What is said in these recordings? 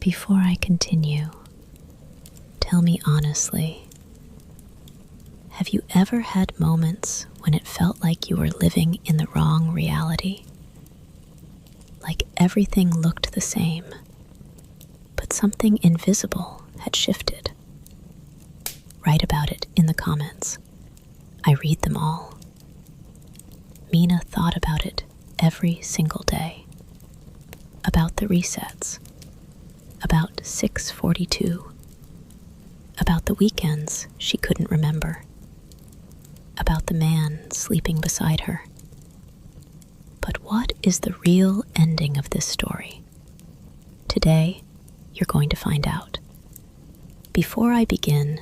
Before I continue, tell me honestly, have you ever had moments when it felt like you were living in the wrong reality? Like everything looked the same, but something invisible had shifted? Write about it in the comments. I read them all. Mina thought about it every single day. About the resets. About 6:42. About the weekends she couldn't remember. About the man sleeping beside her. But what is the real ending of this story? Today, you're going to find out. Before I begin,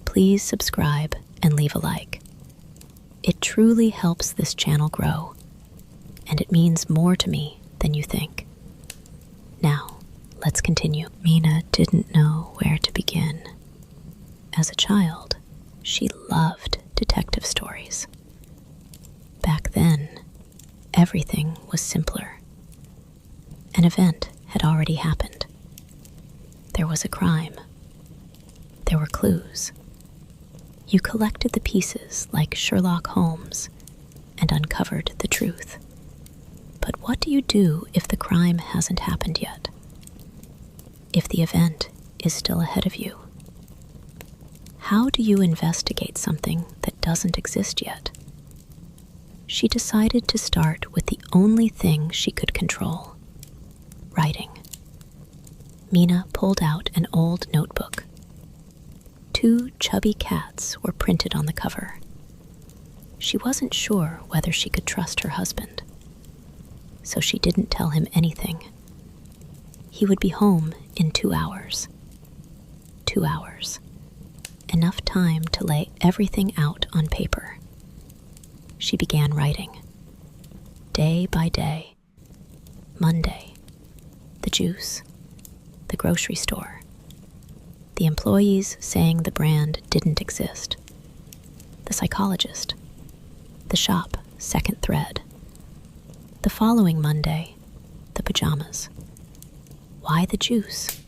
please subscribe and leave a like. It truly helps this channel grow, and it means more to me than you think. Now, let's continue. Mina didn't know where to begin. As a child, she loved detective stories. Back then, everything was simpler. An event had already happened. There was a crime. There were clues. You collected the pieces like Sherlock Holmes and uncovered the truth. But what do you do if the crime hasn't happened yet? If the event is still ahead of you? How do you investigate something that doesn't exist yet? She decided to start with the only thing she could control: writing. Mina pulled out an old notebook. 2 chubby cats were printed on the cover. She wasn't sure whether she could trust her husband, so she didn't tell him anything. He would be home in 2 hours. 2 hours. Enough time to lay everything out on paper. She began writing. Day by day. Monday. The juice. The grocery store. The employees saying the brand didn't exist. The psychologist. The shop, second thread. The following Monday, the pajamas. Why the juice?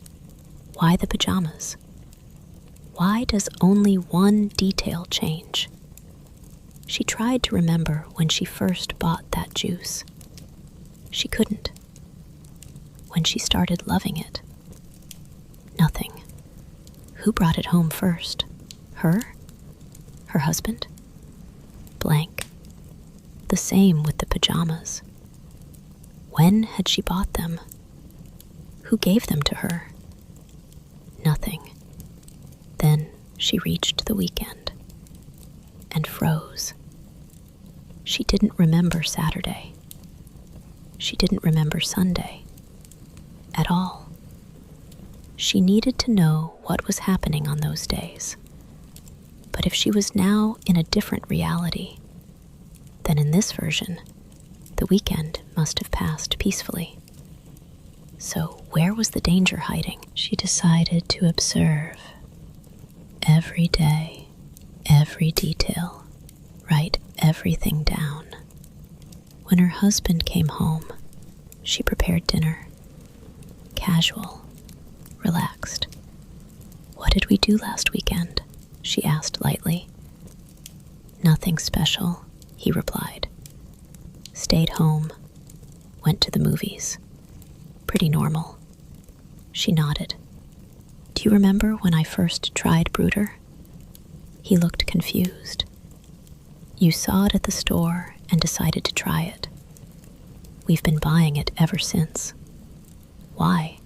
Why the pajamas? Why does only one detail change? She tried to remember when she first bought that juice. She couldn't. When she started loving it. Nothing. Who brought it home first? Her? Her husband? Blank. The same with the pajamas. When had she bought them? Who gave them to her? Nothing. Then she reached the weekend and froze. She didn't remember Saturday. She didn't remember Sunday at all. She needed to know what was happening on those days. But if she was now in a different reality, then in this version, the weekend must have passed peacefully. So where was the danger hiding? She decided to observe every day, every detail, write everything down. When her husband came home, she prepared dinner. Casual, relaxed. What did we do last weekend? She asked lightly. Nothing special, he replied. Stayed home, went to the movies. Pretty normal. She nodded. Do you remember when I first tried Brooder? He looked confused. You saw it at the store and decided to try it. We've been buying it ever since. Why?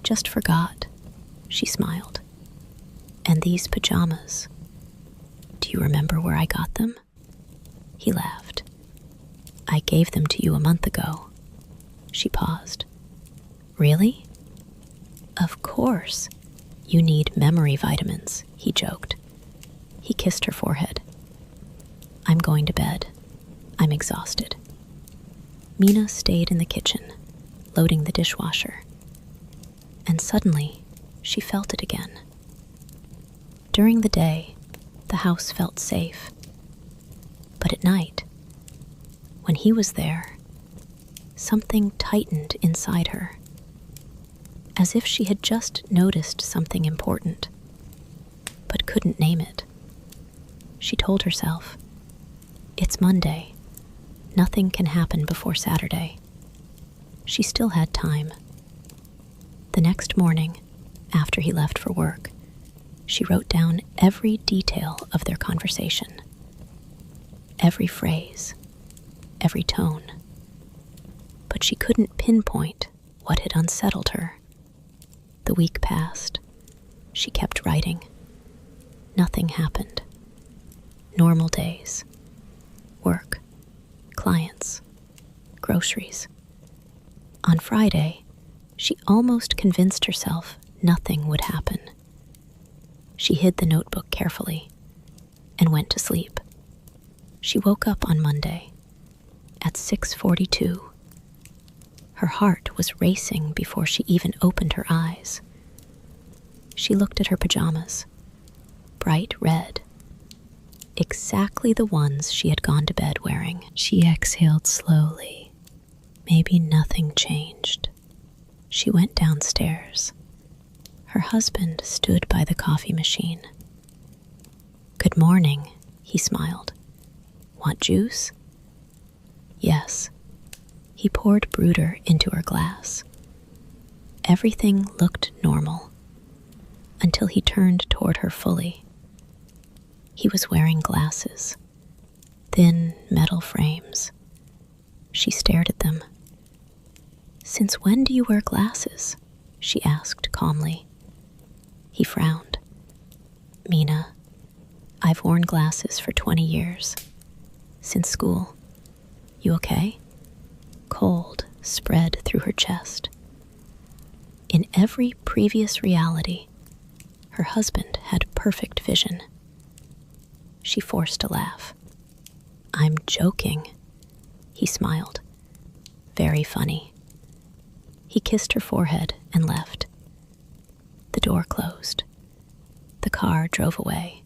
Just forgot, she smiled. And these pajamas, do you remember where I got them? He laughed. I gave them to you a month ago. She paused. Really? Of course. You need memory vitamins, he joked. He kissed her forehead. I'm going to bed. I'm exhausted. Mina stayed in the kitchen, loading the dishwasher. And suddenly, she felt it again. During the day, the house felt safe. But at night, when he was there, something tightened inside her. as if she had just noticed something important, but couldn't name it. She told herself, "It's Monday. Nothing can happen before Saturday." She still had time. The next morning, after he left for work, she wrote down every detail of their conversation. Every phrase, every tone. But she couldn't pinpoint what had unsettled her. The week passed. She kept writing. Nothing happened. Normal days. Work. Clients. Groceries. On Friday, she almost convinced herself nothing would happen. She hid the notebook carefully and went to sleep. She woke up on Monday at 6:42. Her heart was racing before she even opened her eyes. She looked at her pajamas, bright red, exactly the ones she had gone to bed wearing. She exhaled slowly. Maybe nothing changed. She went downstairs. Her husband stood by the coffee machine. "Good morning," he smiled. "Want juice?" Yes. He poured brewder into her glass. Everything looked normal until he turned toward her fully. He was wearing glasses, thin metal frames. She stared at them. "Since when do you wear glasses?" she asked calmly. He frowned. "Mina, I've worn glasses for 20 years. Since school. You okay?" Cold spread through her chest. In every previous reality, her husband had perfect vision. She forced a laugh. "I'm joking." He smiled. "Very funny." He kissed her forehead and left. The door closed. The car drove away.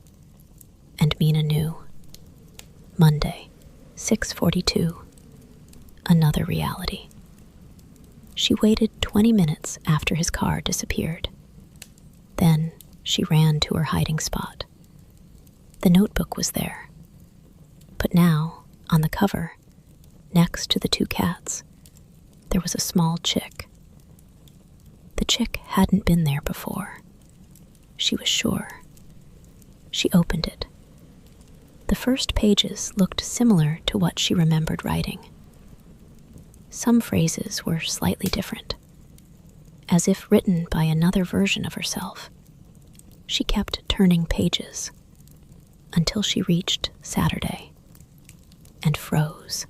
And Mina knew. Monday, 6:42. Another reality. She waited 20 minutes after his car disappeared. Then she ran to her hiding spot. The notebook was there. But now, on the cover, next to the two cats, there was a small chick. The chick hadn't been there before. She was sure. She opened it. The first pages looked similar to what she remembered writing. Some phrases were slightly different, as if written by another version of herself. She kept turning pages until she reached Saturday and froze.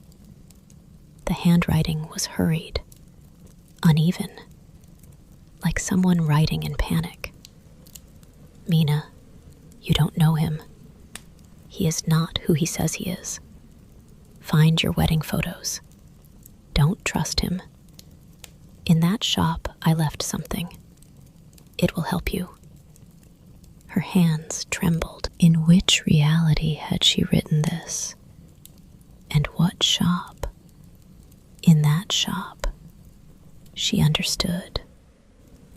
The handwriting was hurried, uneven, like someone writing in panic. "Mina, you don't know him. He is not who he says he is. Find your wedding photos. Don't trust him. In that shop, I left something. It will help you." Her hands trembled. In which reality had she written this? And what shop? In that shop. She understood.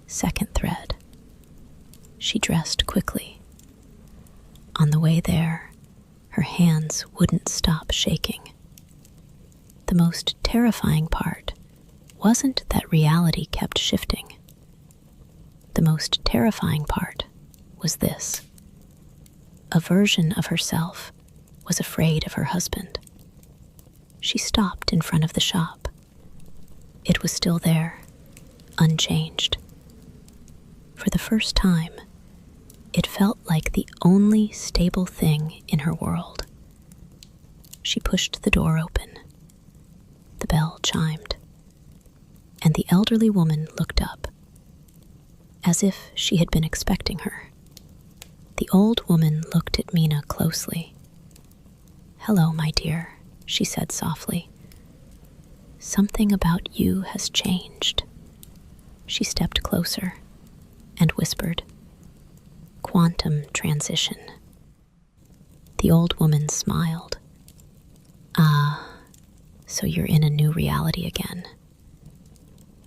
Second thread. She dressed quickly. On the way there, her hands wouldn't stop shaking. The most terrifying part wasn't that reality kept shifting. The most terrifying part was this. A version of herself was afraid of her husband. She stopped in front of the shop. It was still there, unchanged. For the first time, it felt like the only stable thing in her world. She pushed the door open. The bell chimed, and the elderly woman looked up, as if she had been expecting her. The old woman looked at Mina closely. "Hello, my dear," she said softly. "Something about you has changed." She stepped closer and whispered, "Quantum transition." The old woman smiled. "Ah, so you're in a new reality again."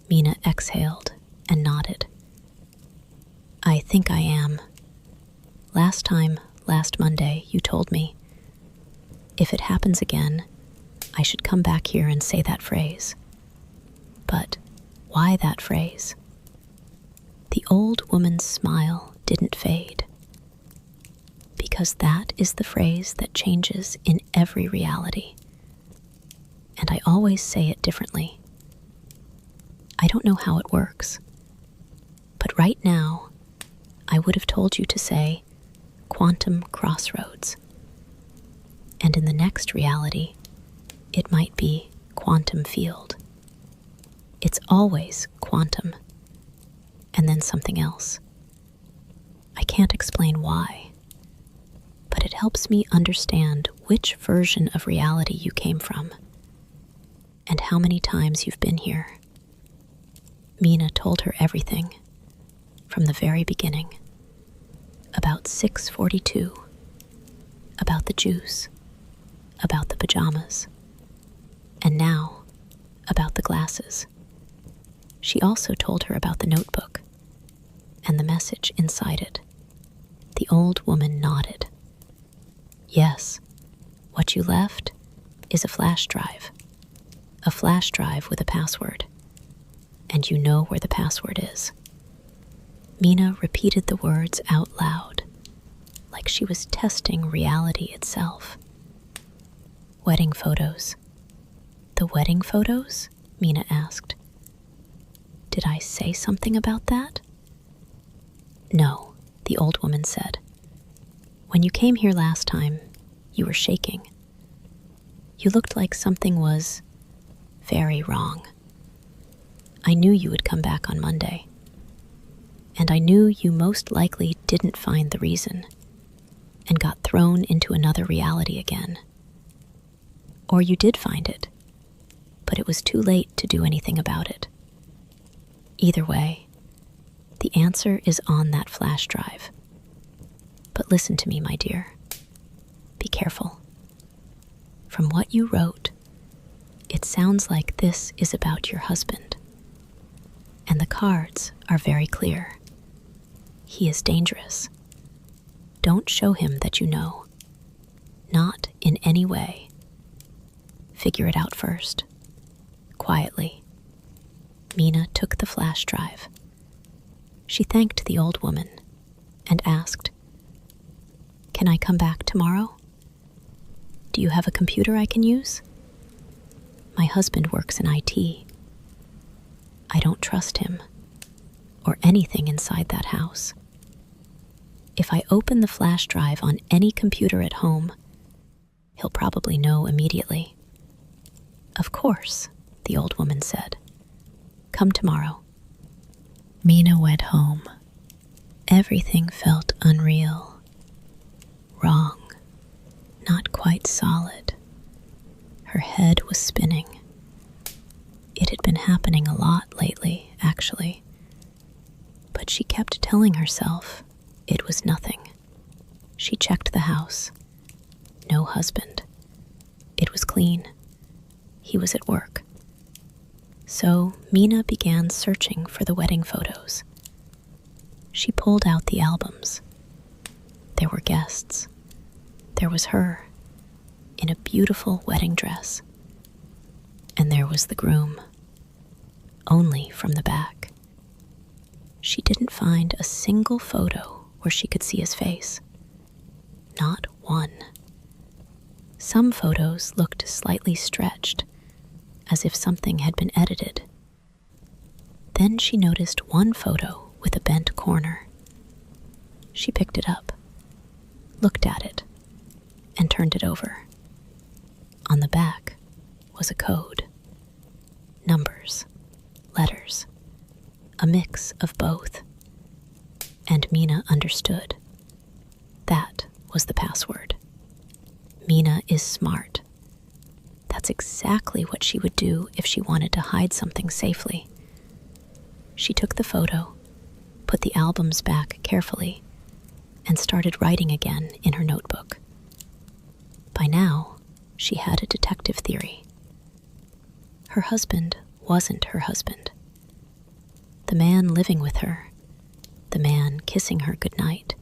Mina exhaled and nodded. I think I am. Last Monday, you told me, if it happens again, I should come back here and say that phrase. But why that phrase? The old woman's smile didn't fade. Because that is the phrase that changes in every reality. And I always say it differently. I don't know how it works. But right now, I would have told you to say quantum crossroads. And in the next reality, it might be quantum field. It's always quantum, and then something else. I can't explain why, but it helps me understand which version of reality you came from, and how many times you've been here. Mina told her everything, from the very beginning. About 6:42, about the juice, about the pajamas, and now about the glasses. She also told her about the notebook and the message inside it. The old woman nodded. Yes, what you left is a flash drive with a password, and you know where the password is. Mina repeated the words out loud, like she was testing reality itself. Wedding photos. The wedding photos? Mina asked. Did I say something about that? No, the old woman said. When you came here last time, you were shaking. You looked like something was very wrong. I knew you would come back on Monday. And I knew you most likely didn't find the reason and got thrown into another reality again. Or you did find it, but it was too late to do anything about it. Either way, the answer is on that flash drive. But listen to me, my dear. Be careful. From what you wrote, it sounds like this is about your husband. And the cards are very clear. He is dangerous. Don't show him that you know. Not in any way. Figure it out first. Quietly. Mina took the flash drive. She thanked the old woman and asked, "Can I come back tomorrow? Do you have a computer I can use? My husband works in IT. I don't trust him or anything inside that house. If I open the flash drive on any computer at home, he'll probably know immediately." "Of course," the old woman said. "Come tomorrow." Mina went home. Everything felt unreal, wrong, not quite solid. Her head was spinning. It had been happening a lot lately, actually. But she kept telling herself it was nothing. She checked the house. No husband. It was clean. He was at work. So Mina began searching for the wedding photos. She pulled out the albums. There were guests. There was her, in a beautiful wedding dress. And there was the groom, only from the back. She didn't find a single photo where she could see his face. Not one. Some photos looked slightly stretched, as if something had been edited. Then she noticed one photo with a bent corner. She picked it up, looked at it, and turned it over. On the back was a code. Numbers, letters, a mix of both. And Mina understood. That was the password. Mina is smart. That's exactly what she would do if she wanted to hide something safely. She took the photo, put the albums back carefully, and started writing again in her notebook. By now, she had a detective theory. Her husband wasn't her husband. The man living with her, the man kissing her goodnight,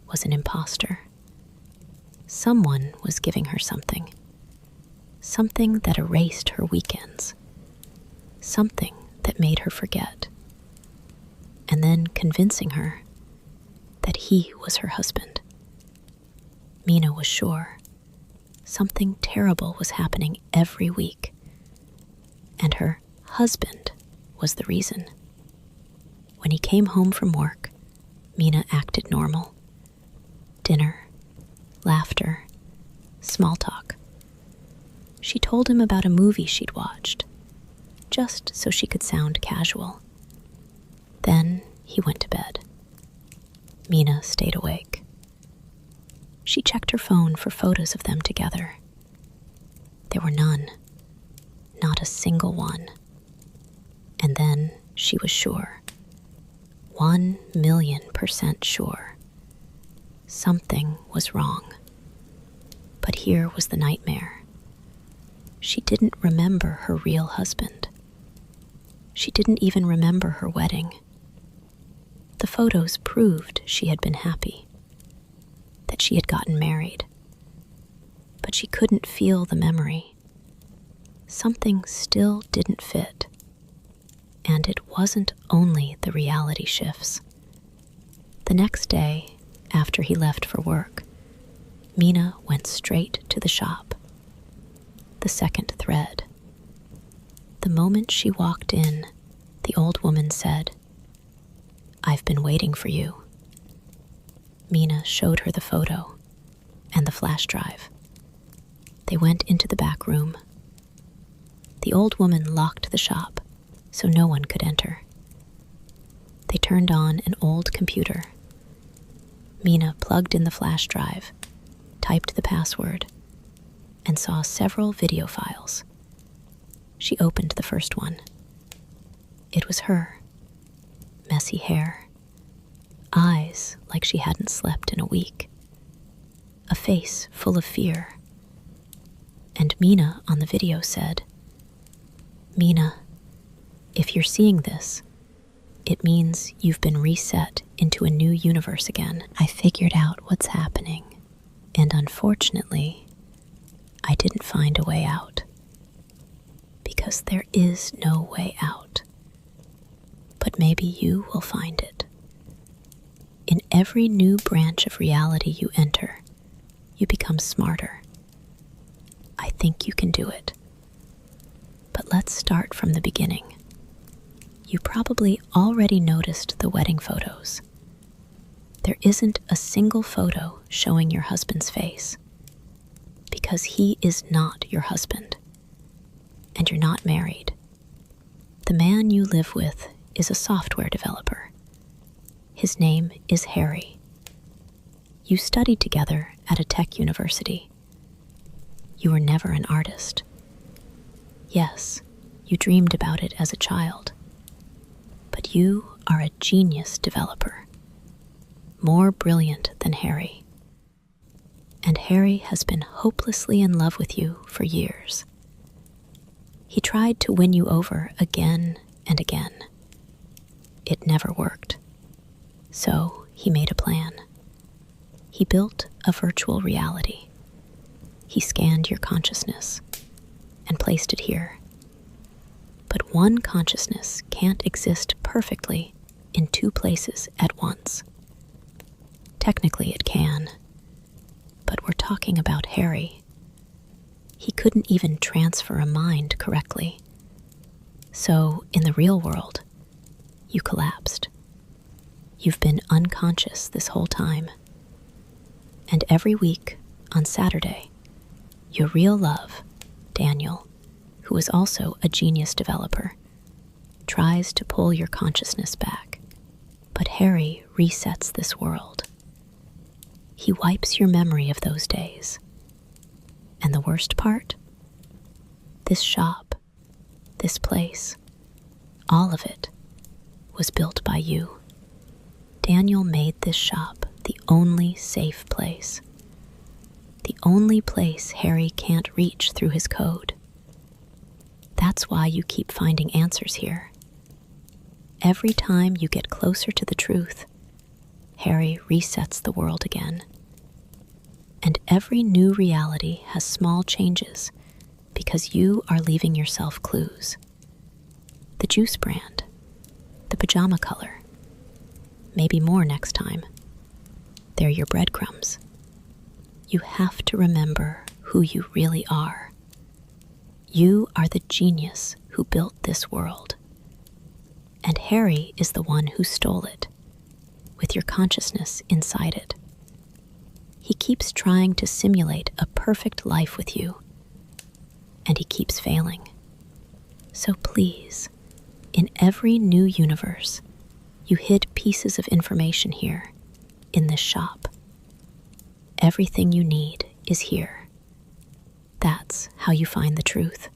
was an imposter. Someone was giving her something. Something that erased her weekends. Something that made her forget. And then convincing her that he was her husband. Mina was sure something terrible was happening every week, and her husband was the reason. When he came home from work, Mina acted normal. Dinner, laughter, small talk. She told him about a movie she'd watched, just so she could sound casual. Then he went to bed. Mina stayed awake. She checked her phone for photos of them together. There were none, not a single one. And then she was sure, 1,000,000% sure, something was wrong. But here was the nightmare. She didn't remember her real husband. She didn't even remember her wedding. The photos proved she had been happy, that she had gotten married. But she couldn't feel the memory. Something still didn't fit. And it wasn't only the reality shifts. The next day, after he left for work, Mina went straight to the shop. The second thread. The moment she walked in, the old woman said, "I've been waiting for you." Mina showed her the photo and the flash drive. They went into the back room. The old woman locked the shop so no one could enter. They turned on an old computer. Mina plugged in the flash drive, typed the password, and saw several video files. She opened the first one. It was her. Messy hair. Eyes like she hadn't slept in a week. A face full of fear. And Mina on the video said, "Mina, if you're seeing this, it means you've been reset into a new universe again. I figured out what's happening, and unfortunately, I didn't find a way out. Because there is no way out. But maybe you will find it. In every new branch of reality you enter, you become smarter. I think you can do it. But let's start from the beginning. You probably already noticed the wedding photos. There isn't a single photo showing your husband's face. Because he is not your husband. And you're not married. The man you live with is a software developer. His name is Harry. You studied together at a tech university. You were never an artist. Yes, you dreamed about it as a child. But you are a genius developer. More brilliant than Harry. And Harry has been hopelessly in love with you for years. He tried to win you over again and again. It never worked. So he made a plan. He built a virtual reality. He scanned your consciousness and placed it here. But one consciousness can't exist perfectly in two places at once. Technically it can, but we're talking about Harry. He couldn't even transfer a mind correctly. So, in the real world, you collapsed. You've been unconscious this whole time. And every week, on Saturday, your real love, Daniel, who is also a genius developer, tries to pull your consciousness back. But Harry resets this world. He wipes your memory of those days. And the worst part? This shop, this place, all of it was built by you. Daniel made this shop the only safe place. The only place Harry can't reach through his code. That's why you keep finding answers here. Every time you get closer to the truth, Harry resets the world again. And every new reality has small changes because you are leaving yourself clues. The juice brand, the pajama color, maybe more next time. They're your breadcrumbs. You have to remember who you really are. You are the genius who built this world. And Harry is the one who stole it, with your consciousness inside it. He keeps trying to simulate a perfect life with you, and he keeps failing. So please, in every new universe, you hid pieces of information here, in this shop. Everything you need is here. That's how you find the truth.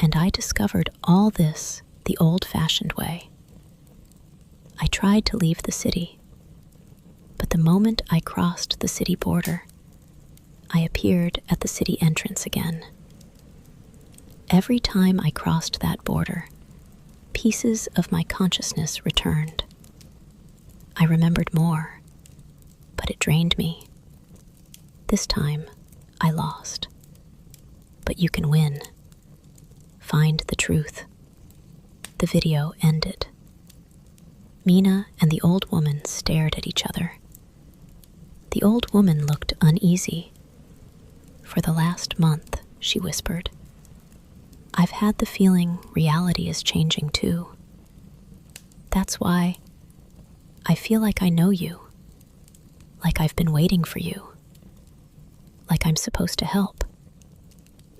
And I discovered all this the old-fashioned way. I tried to leave the city, but the moment I crossed the city border, I appeared at the city entrance again. Every time I crossed that border, pieces of my consciousness returned. I remembered more, but it drained me. This time, I lost. But you can win. Find the truth. The video ended. Mina and the old woman stared at each other. The old woman looked uneasy. For the last month, she whispered, I've had the feeling reality is changing too. That's why I feel like I know you, like I've been waiting for you, like I'm supposed to help.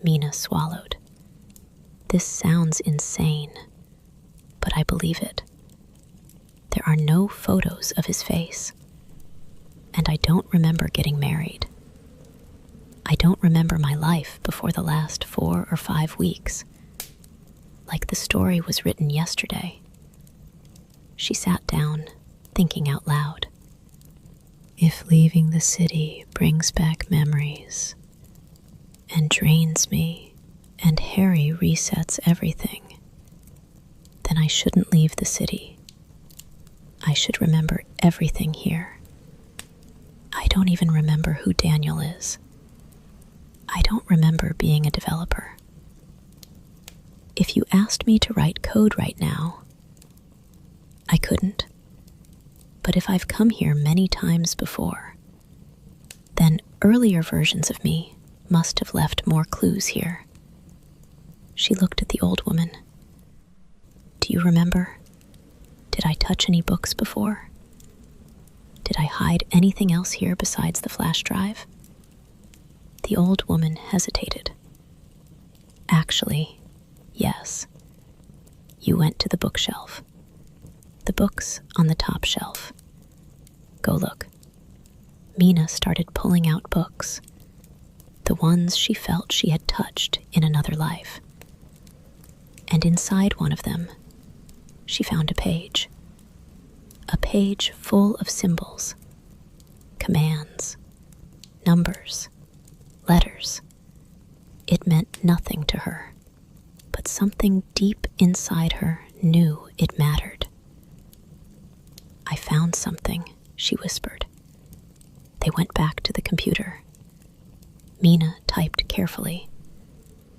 Mina swallowed. This sounds insane, but I believe it. There are no photos of his face, and I don't remember getting married. I don't remember my life before the last 4 or 5 weeks, like the story was written yesterday. She sat down, thinking out loud. If leaving the city brings back memories and drains me, and Harry resets everything, then I shouldn't leave the city. I should remember everything here. I don't even remember who Daniel is. I don't remember being a developer. If you asked me to write code right now, I couldn't. But if I've come here many times before, then earlier versions of me must have left more clues here. She looked at the old woman. Do you remember? Did I touch any books before? Did I hide anything else here besides the flash drive? The old woman hesitated. Actually, yes. You went to the bookshelf. The books on the top shelf. Go look. Mina started pulling out books, the ones she felt she had touched in another life. And inside one of them, she found a page full of symbols, commands, numbers, letters. It meant nothing to her, but something deep inside her knew it mattered. I found something, she whispered. They went back to the computer. Mina typed carefully,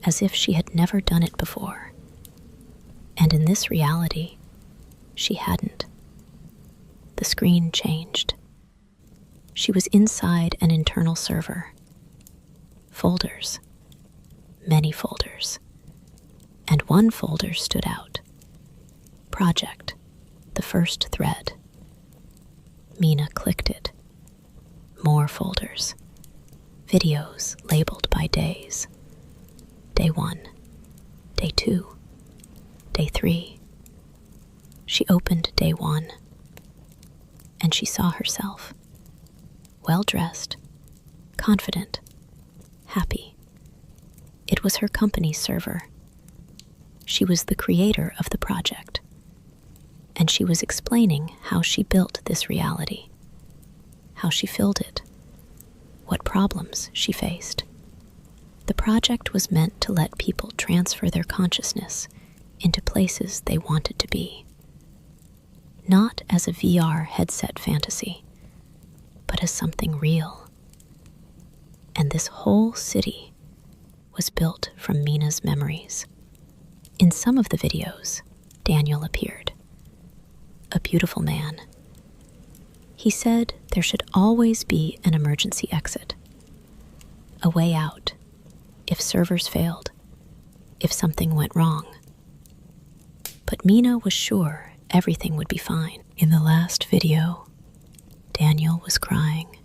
as if she had never done it before. And in this reality, she hadn't. The screen changed. She was inside an internal server. Folders. Many folders. And one folder stood out. Project. The first thread. Mina clicked it. More folders. Videos labeled by days. Day 1. Day 2. Day 3. She opened day 1, and she saw herself, well-dressed, confident, happy. It was her company's server. She was the creator of the project, and she was explaining how she built this reality, how she filled it, what problems she faced. The project was meant to let people transfer their consciousness into places they wanted to be. not as a VR headset fantasy, but as something real. And this whole city was built from Mina's memories. In some of the videos, Daniel appeared. A beautiful man. He said there should always be an emergency exit. A way out, if servers failed, if something went wrong. But Mina was sure everything would be fine. In the last video, Daniel was crying.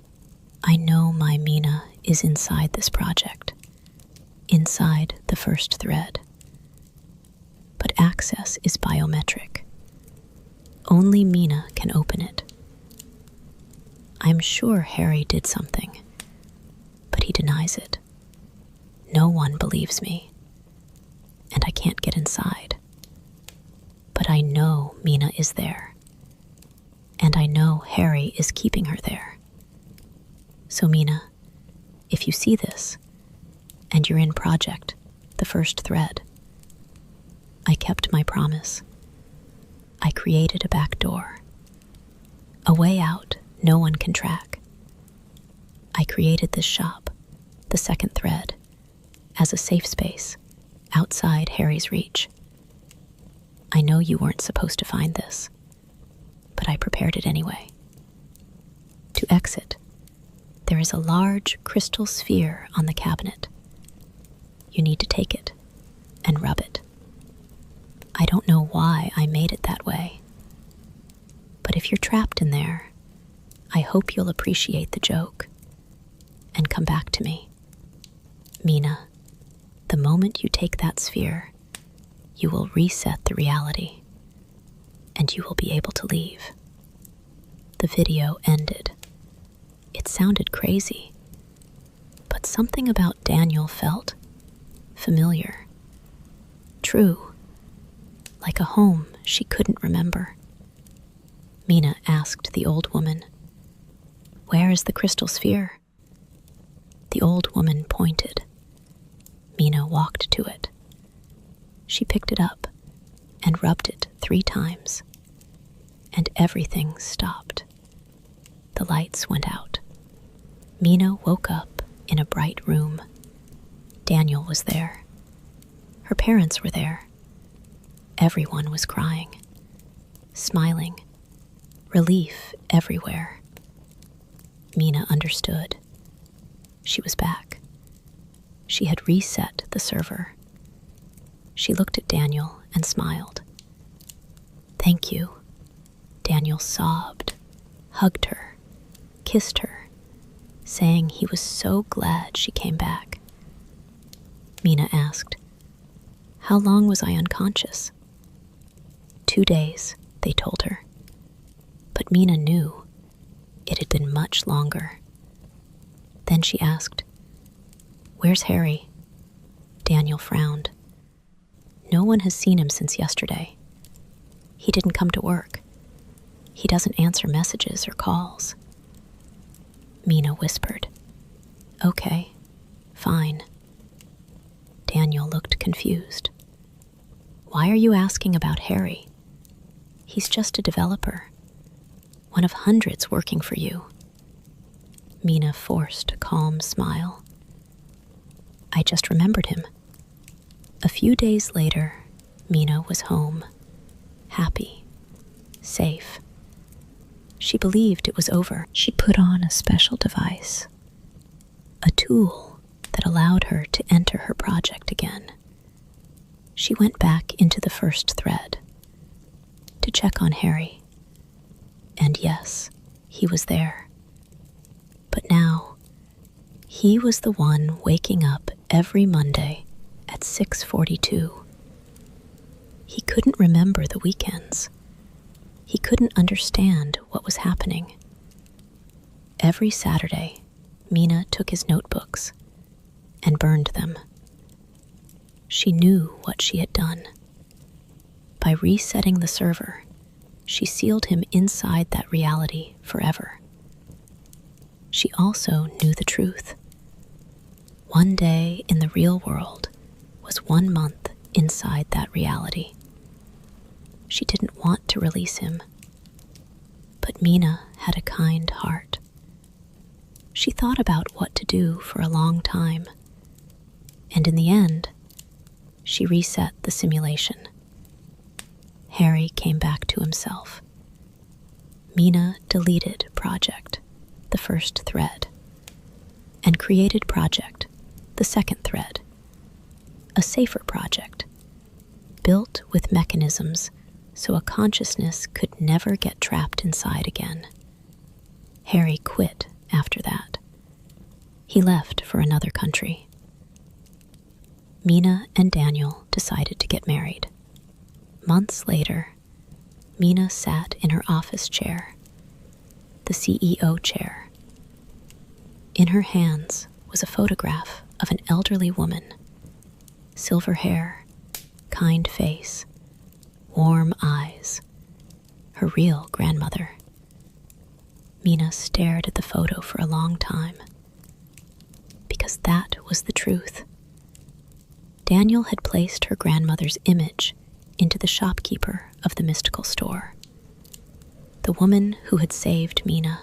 I know my Mina is inside this project, inside the first thread. But access is biometric. Only Mina can open it. I'm sure Harry did something, but he denies it. No one believes me, and I can't get inside. But I know Mina is there, and I know Harry is keeping her there. So Mina, if you see this, and you're in Project, the first thread, I kept my promise. I created a back door, a way out no one can track. I created this shop, the second thread, as a safe space outside Harry's reach. I know you weren't supposed to find this, but I prepared it anyway. To exit, there is a large crystal sphere on the cabinet. You need to take it and rub it. I don't know why I made it that way, but if you're trapped in there, I hope you'll appreciate the joke and come back to me. Mina, the moment you take that sphere, you will reset the reality, and you will be able to leave. The video ended. It sounded crazy, but something about Daniel felt familiar, true, like a home she couldn't remember. Mina asked the old woman, "Where is the crystal sphere?" The old woman pointed. Mina walked to it. She picked it up and rubbed it 3 times, and everything stopped. The lights went out. Mina woke up in a bright room. Daniel was there. Her parents were there. Everyone was crying, smiling, relief everywhere. Mina understood. She was back. She had reset the server. She looked at Daniel and smiled. "Thank you." Daniel sobbed, hugged her, kissed her, saying he was so glad she came back. Mina asked, "How long was I unconscious?" 2 days, they told her. But Mina knew it had been much longer. Then she asked, "Where's Harry?" Daniel frowned. "No one has seen him since yesterday. He didn't come to work. He doesn't answer messages or calls." Mina whispered, "Okay, fine." Daniel looked confused. "Why are you asking about Harry? He's just a developer, one of hundreds working for you." Mina forced a calm smile. "I just remembered him." A few days later, Mina was home, happy, safe. She believed it was over. She put on a special device, a tool that allowed her to enter her project again. She went back into the first thread to check on Harry. And yes, he was there. But now, he was the one waking up every Monday at 6:42. He couldn't remember the weekends. He couldn't understand what was happening. Every Saturday, Mina took his notebooks and burned them. She knew what she had done. By resetting the server, she sealed him inside that reality forever. She also knew the truth. One day in the real world was 1 month inside that reality. She didn't want to release him, But Mina had a kind heart. She thought about what to do for a long time, and in the end, she reset the simulation. Harry came back to himself. Mina deleted Project, the first thread, and created Project, the second thread, a safer project, built with mechanisms so a consciousness could never get trapped inside again. Harry quit after that. He left for another country. Mina and Daniel decided to get married. Months later, Mina sat in her office chair, the CEO chair. In her hands was a photograph of an elderly woman, silver hair, kind face, warm eyes, her real grandmother. Mina stared at the photo for a long time, because that was the truth. Daniel had placed her grandmother's image into the shopkeeper of the mystical store, the woman who had saved Mina,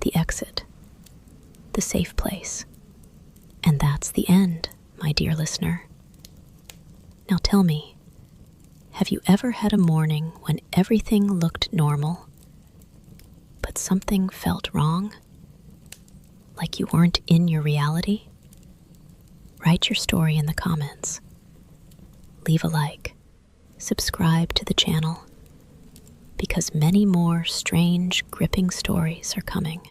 the exit, the safe place. And that's the end, my dear listener. Now tell me, have you ever had a morning when everything looked normal, but something felt wrong? Like you weren't in your reality? Write your story in the comments. Leave a like. Subscribe to the channel, because many more strange, gripping stories are coming.